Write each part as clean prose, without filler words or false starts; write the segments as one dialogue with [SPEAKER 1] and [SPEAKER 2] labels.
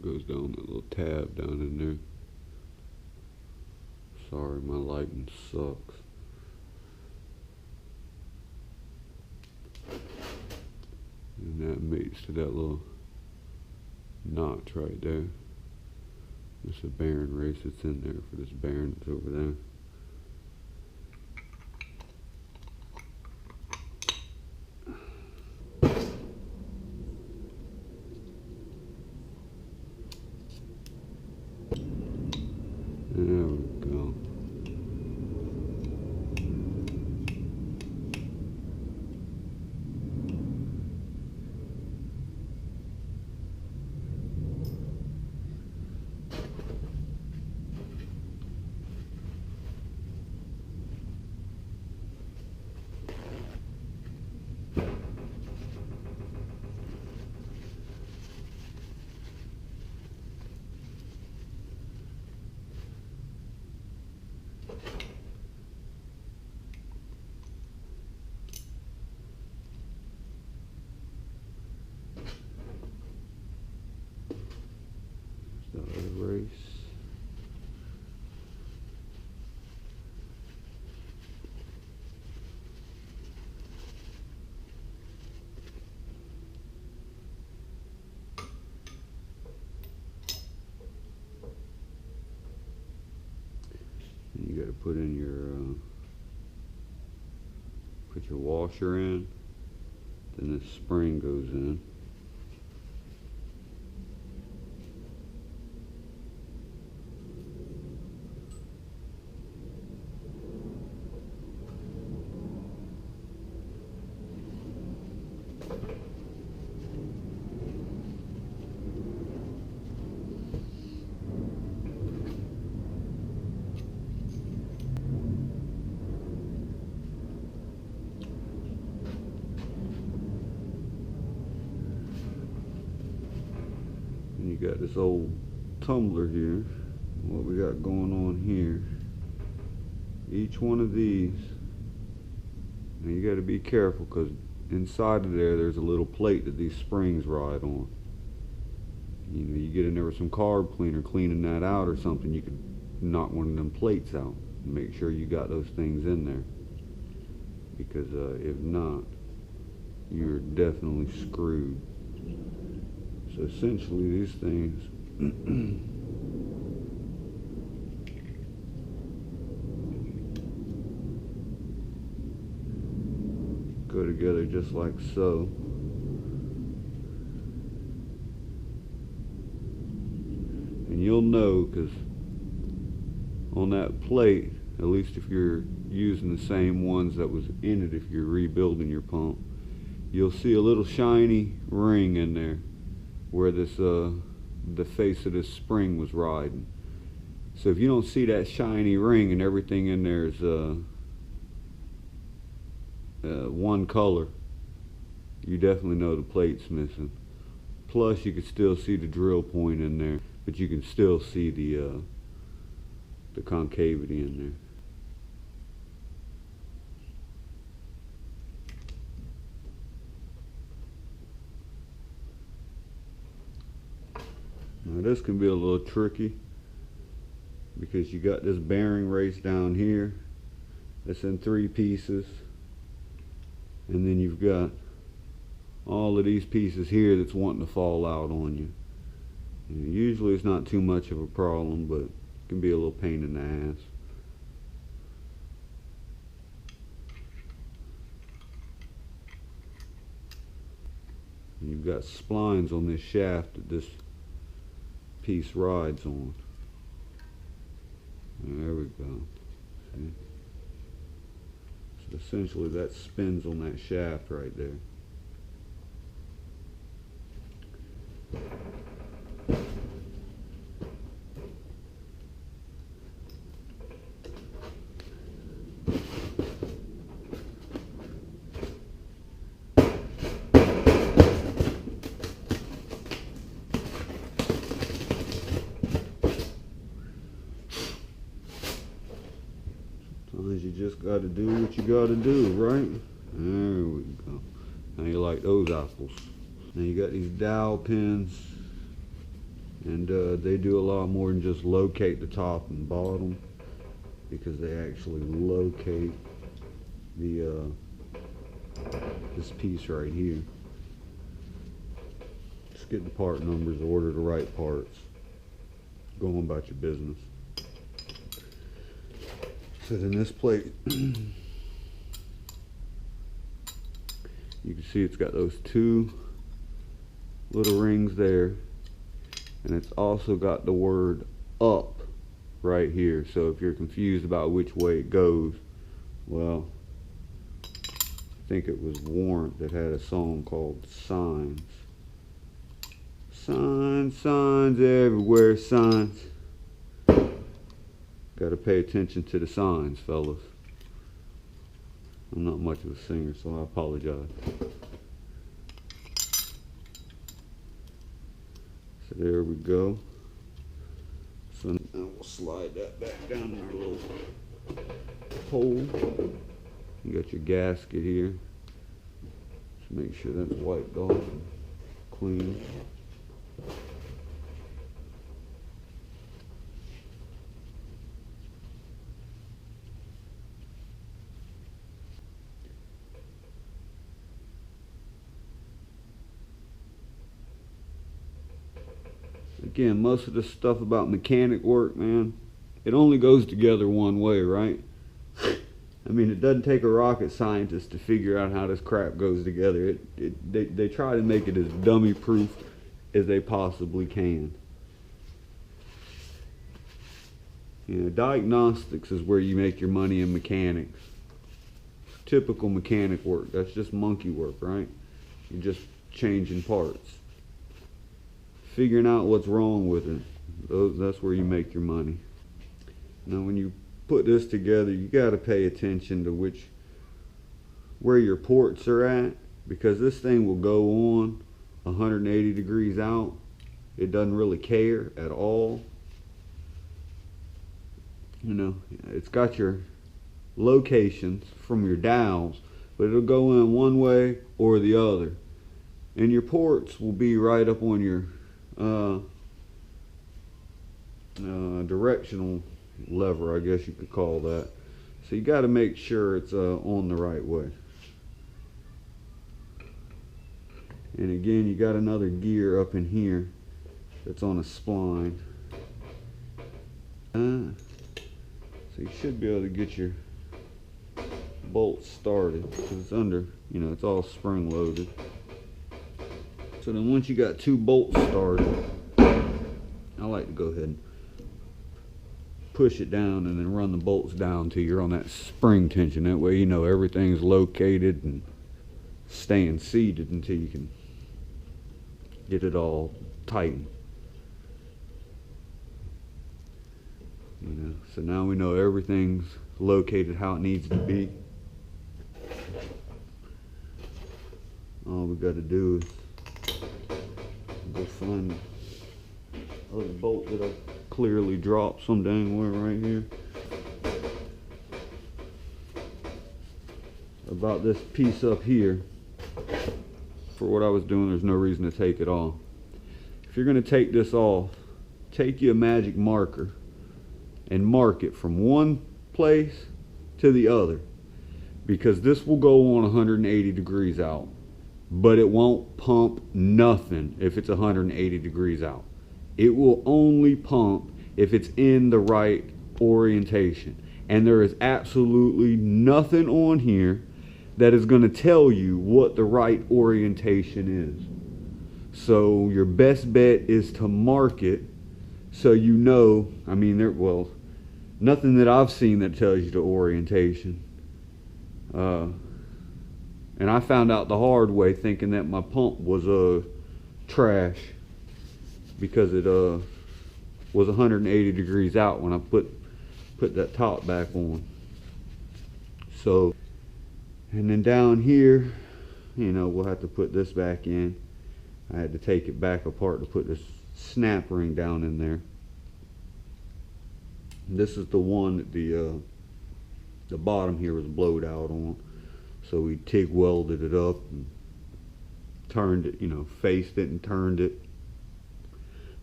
[SPEAKER 1] Goes down that little tab down in there. Sorry, my lighting sucks. And that mates to that little notch right there. There's a bearing race that's in there for this bearing that's over there. There we go. The other race. And you got to put in your put your washer in, then this spring goes in. And you got this old tumbler here. What we got going on here, each one of these, now you got to be careful because inside of there's a little plate that these springs ride on. You know, you get in there with some carb cleaner cleaning that out or something, you could knock one of them plates out. Make sure you got those things in there, because if not, you're definitely screwed. So essentially these things go together just like so. And you'll know, because on that plate, at least if you're using the same ones that was in it, if you're rebuilding your pump, you'll see a little shiny ring in there where this the face of this spring was riding. So if you don't see that shiny ring and everything in there is one color, you definitely know the plate's missing. Plus you can still see the drill point in there, but you can still see the concavity in there. Now this can be a little tricky because you got this bearing race down here that's in 3 pieces, and then you've got all of these pieces here that's wanting to fall out on you. And usually it's not too much of a problem, but it can be a little pain in the ass. And you've got splines on this shaft that this piece rides on. There we go. See? So essentially that spins on that shaft right there. you just gotta do what you gotta do, right? There we go. Now you like those apples. Now you got these dowel pins, and they do a lot more than just locate the top and bottom, because they actually locate the this piece right here. Just get the part numbers, order the right parts, go on about your business. So then this plate, you can see it's got those two little rings there, and it's also got the word up right here. So if you're confused about which way it goes, well, I think it was Warrant that had a song called Signs. Signs, signs everywhere, signs. Gotta pay attention to the signs, fellas. I'm not much of a singer, so I apologize. So there we go. So now we'll slide that back down in our little hole. You got your gasket here. Just make sure that's wiped off and clean. Again, most of the stuff about mechanic work, man, it only goes together one way, right? I mean, it doesn't take a rocket scientist to figure out how this crap goes together. They try to make it as dummy proof as they possibly can. You know, diagnostics is where you make your money in mechanics. Typical mechanic work, that's just monkey work, right? You're just changing parts. Figuring out what's wrong with it, that's where you make your money. Now when you put this together, you got to pay attention to where your ports are at, because this thing will go on 180 degrees out. It doesn't really care at all. You know, it's got your locations from your dowels, but it'll go in one way or the other, and your ports will be right up on your directional lever, I guess you could call that. So you got to make sure it's on the right way. And again, you got another gear up in here that's on a spline. So you should be able to get your bolts started, because it's under, you know, it's all spring loaded. So then once you got two bolts started, I like to go ahead and push it down and then run the bolts down till you're on that spring tension. That way you know everything's located and staying seated until you can get it all tightened. You know, so now we know everything's located how it needs to be. All we got to do is go find the other bolt that I clearly dropped some dang where right here. About this piece up here, for what I was doing, there's no reason to take it off. If you're going to take this off, take you a magic marker and mark it from one place to the other, because this will go on 180 degrees out, but it won't pump nothing if it's 180 degrees out. It will only pump if it's in the right orientation. And there is absolutely nothing on here that is going to tell you what the right orientation is. So your best bet is to mark it so you know. I mean, well, nothing that I've seen that tells you the orientation. And I found out the hard way, thinking that my pump was trash, because it was 180 degrees out when I put that top back on. So, and then down here, you know, we'll have to put this back in. I had to take it back apart to put this snap ring down in there. This is the one that the bottom here was blowed out on. So we TIG welded it up and turned it, you know, faced it and turned it.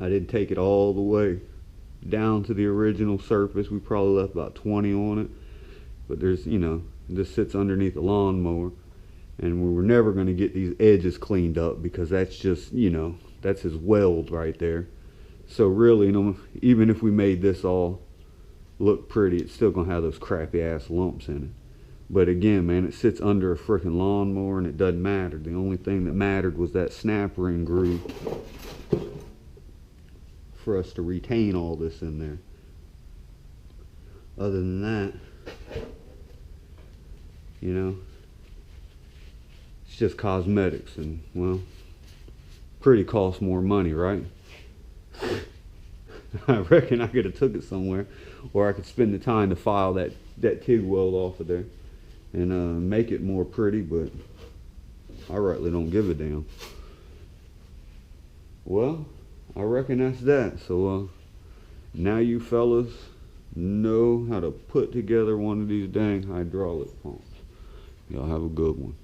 [SPEAKER 1] I didn't take it all the way down to the original surface. We probably left about 20 on it. But there's, you know, this sits underneath the lawnmower. And we were never going to get these edges cleaned up because that's just, you know, that's his weld right there. So really, you know, even if we made this all look pretty, it's still going to have those crappy ass lumps in it. But again, man, it sits under a freaking lawnmower and it doesn't matter. The only thing that mattered was that snap ring groove for us to retain all this in there. Other than that, you know, it's just cosmetics, and well, pretty costs more money, right? I reckon I could have took it somewhere, or I could spend the time to file that TIG weld off of there and make it more pretty, but I rightly don't give a damn. Well, I reckon that's that. So now you fellas know how to put together one of these dang hydraulic pumps. Y'all have a good one.